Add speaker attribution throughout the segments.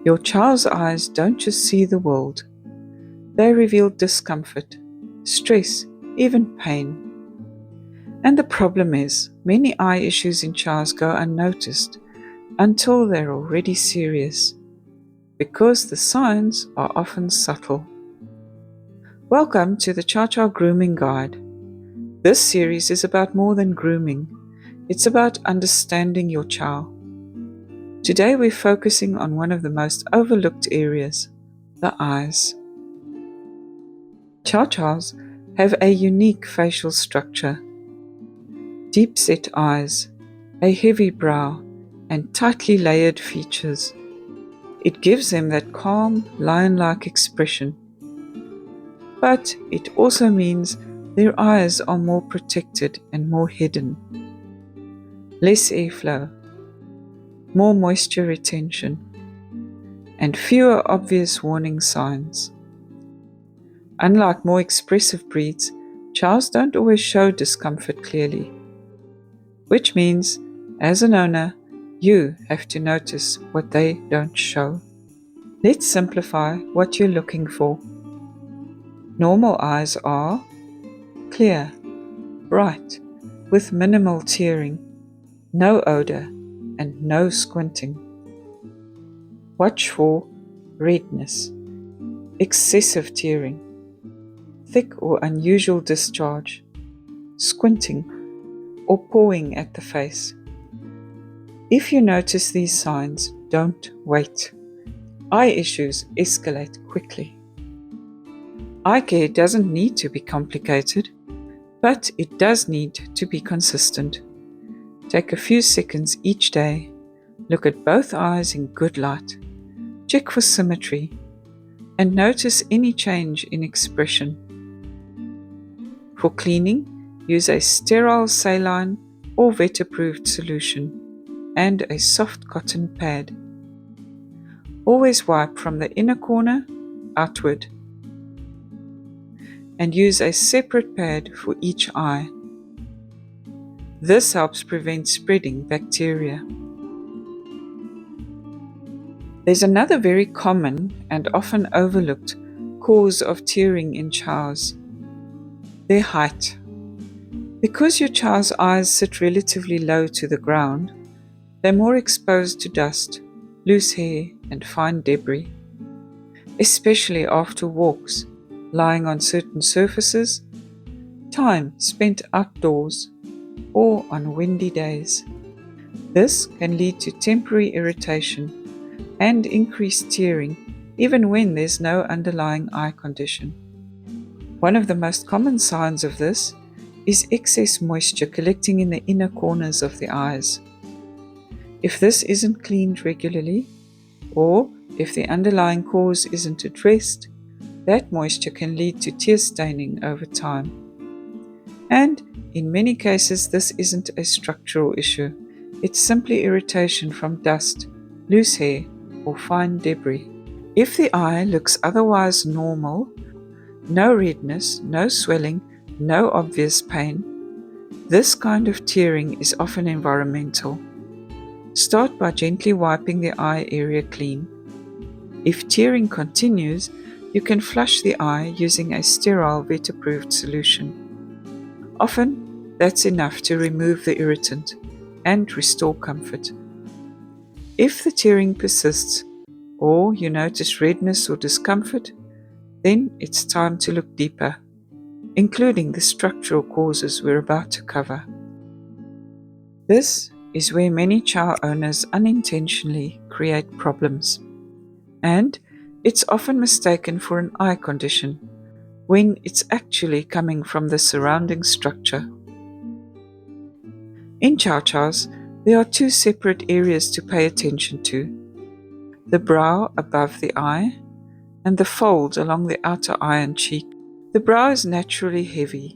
Speaker 1: Your child's eyes don't just see the world. They reveal discomfort, stress, even pain. And the problem is, many eye issues in Chows go unnoticed until they're already serious, because the signs are often subtle. Welcome to the Chow Chow Grooming Guide. This series is about more than grooming. It's about understanding your Chow. Today we're focusing on one of the most overlooked areas, the eyes. Chow Chows have a unique facial structure. Deep-set eyes, a heavy brow, and tightly layered features. It gives them that calm, lion-like expression. But it also means their eyes are more protected and more hidden. Less airflow, more moisture retention, and fewer obvious warning signs. Unlike more expressive breeds, Chows don't always show discomfort clearly, which means, as an owner, you have to notice what they don't show. Let's simplify what you're looking for. Normal eyes are clear, bright, with minimal tearing, no odor, and no squinting. Watch for redness, excessive tearing, thick or unusual discharge, squinting, or pawing at the face. If you notice these signs, don't wait. Eye issues escalate quickly. Eye care doesn't need to be complicated, but it does need to be consistent. Take a few seconds each day, look at both eyes in good light, check for symmetry, and notice any change in expression. For cleaning, use a sterile saline or vet-approved solution and a soft cotton pad. Always wipe from the inner corner outward and use a separate pad for each eye. This helps prevent spreading bacteria. There's another very common and often overlooked cause of tearing in Chows: their height. Because your Chow's eyes sit relatively low to the ground, they're more exposed to dust, loose hair, and fine debris, especially after walks, lying on certain surfaces, time spent outdoors, or on windy days. This can lead to temporary irritation and increased tearing, even when there's no underlying eye condition. One of the most common signs of this is excess moisture collecting in the inner corners of the eyes. If this isn't cleaned regularly, or if the underlying cause isn't addressed, that moisture can lead to tear staining over time. And in many cases, this isn't a structural issue. It's simply irritation from dust, loose hair, or fine debris. If the eye looks otherwise normal, no redness, no swelling, no obvious pain, this kind of tearing is often environmental. Start by gently wiping the eye area clean. If tearing continues, you can flush the eye using a sterile vet-approved solution. Often, that's enough to remove the irritant and restore comfort. If the tearing persists, or you notice redness or discomfort, then it's time to look deeper, including the structural causes we're about to cover. This is where many Chow owners unintentionally create problems, and it's often mistaken for an eye condition when it's actually coming from the surrounding structure. In Chow Chows, there are two separate areas to pay attention to: the brow above the eye and the fold along the outer eye and cheek. The brow is naturally heavy.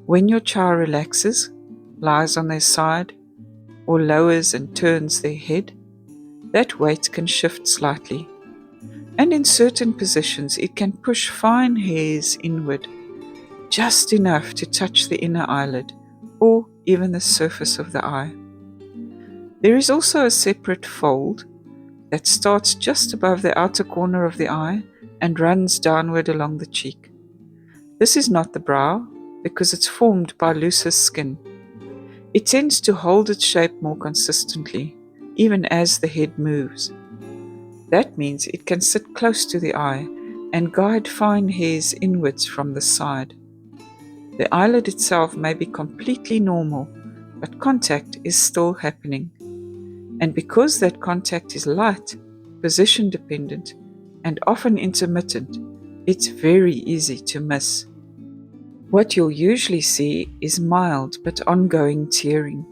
Speaker 1: When your Chow relaxes, lies on their side, or lowers and turns their head, that weight can shift slightly. And in certain positions, it can push fine hairs inward, just enough to touch the inner eyelid, or even the surface of the eye. There is also a separate fold that starts just above the outer corner of the eye and runs downward along the cheek. This is not the brow because it's formed by looser skin. It tends to hold its shape more consistently, even as the head moves. That means it can sit close to the eye and guide fine hairs inwards from the side. The eyelid itself may be completely normal, but contact is still happening. And because that contact is light, position dependent, and often intermittent, it's very easy to miss. What you'll usually see is mild but ongoing tearing,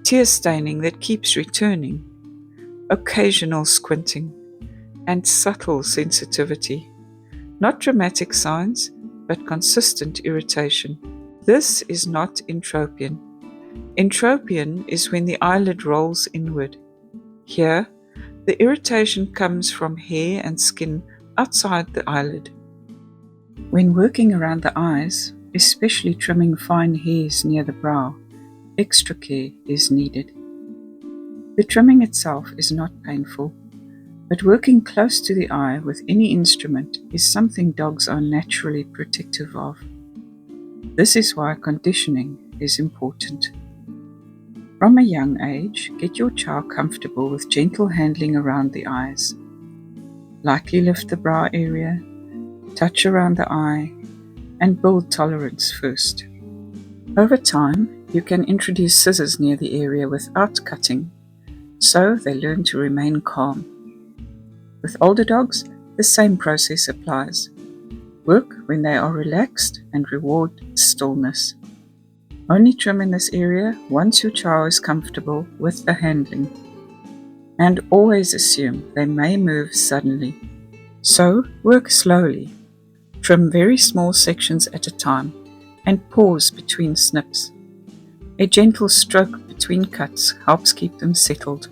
Speaker 1: tear staining that keeps returning, occasional squinting, and subtle sensitivity. Not dramatic signs, but consistent irritation. This is not entropion. Entropion is when the eyelid rolls inward. Here, the irritation comes from hair and skin outside the eyelid. When working around the eyes, especially trimming fine hairs near the brow, extra care is needed. The trimming itself is not painful, but working close to the eye with any instrument is something dogs are naturally protective of. This is why conditioning is important. From a young age, get your chow comfortable with gentle handling around the eyes. Lightly lift the brow area, touch around the eye, and build tolerance first. Over time, you can introduce scissors near the area without cutting, so they learn to remain calm. With older dogs, the same process applies. Work when they are relaxed and reward stillness. Only trim in this area once your chow is comfortable with the handling. And always assume they may move suddenly. So work slowly. Trim very small sections at a time and pause between snips. A gentle stroke between cuts helps keep them settled.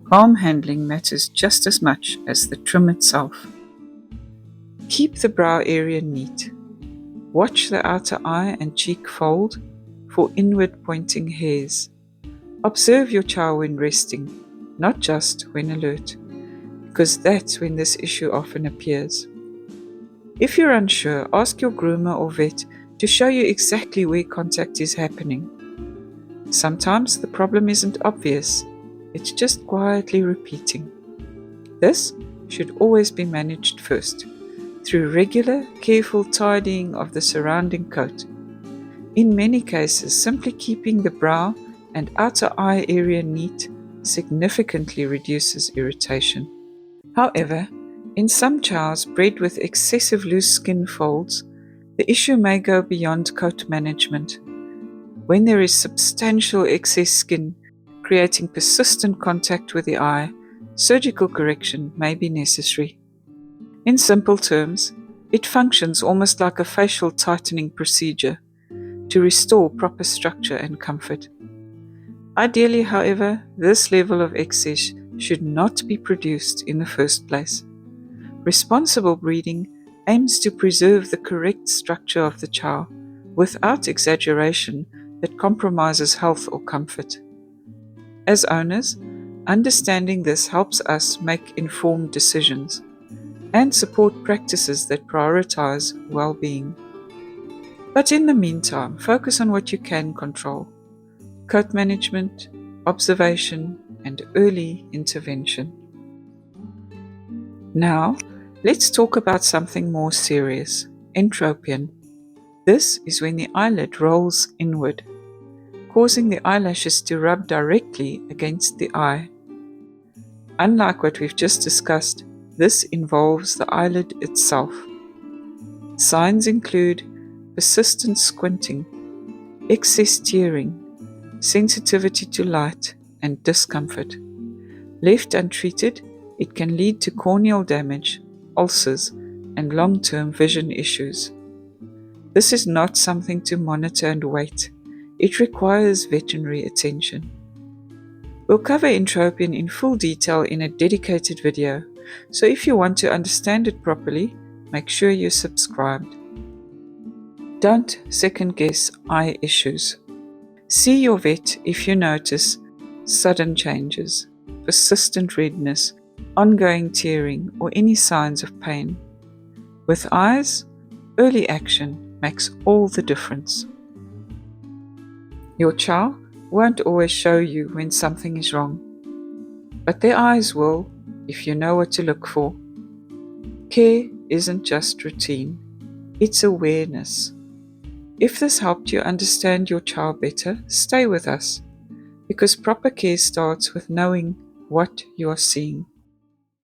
Speaker 1: Calm handling matters just as much as the trim itself. Keep the brow area neat. Watch the outer eye and cheek fold for inward pointing hairs. Observe your chow when resting, not just when alert, because that's when this issue often appears. If you're unsure, ask your groomer or vet to show you exactly where contact is happening. Sometimes the problem isn't obvious, it's just quietly repeating. This should always be managed first, through regular, careful tidying of the surrounding coat. In many cases, simply keeping the brow and outer eye area neat significantly reduces irritation. However, in some chows bred with excessive loose skin folds, the issue may go beyond coat management. When there is substantial excess skin creating persistent contact with the eye, surgical correction may be necessary. In simple terms, it functions almost like a facial tightening procedure to restore proper structure and comfort. Ideally, however, this level of excess should not be produced in the first place. Responsible breeding aims to preserve the correct structure of the chow without exaggeration that compromises health or comfort. As owners, understanding this helps us make informed decisions and support practices that prioritize well-being. But in the meantime, focus on what you can control: coat management, observation, and early intervention. Now, let's talk about something more serious: entropion. This is when the eyelid rolls inward, causing the eyelashes to rub directly against the eye. Unlike what we've just discussed, this involves the eyelid itself. Signs include persistent squinting, excess tearing, sensitivity to light, and discomfort. Left untreated, it can lead to corneal damage, ulcers, and long-term vision issues. This is not something to monitor and wait. It requires veterinary attention. We'll cover entropion in full detail in a dedicated video, so if you want to understand it properly, make sure you're subscribed. Don't second-guess eye issues. See your vet if you notice sudden changes. persistent redness, ongoing tearing, or any signs of pain. With eyes, early action makes all the difference. Your chow won't always show you when something is wrong, but their eyes will if you know what to look for. Care isn't just routine, it's awareness. If this helped you understand your chow better, stay with us, because proper care starts with knowing what you are seeing.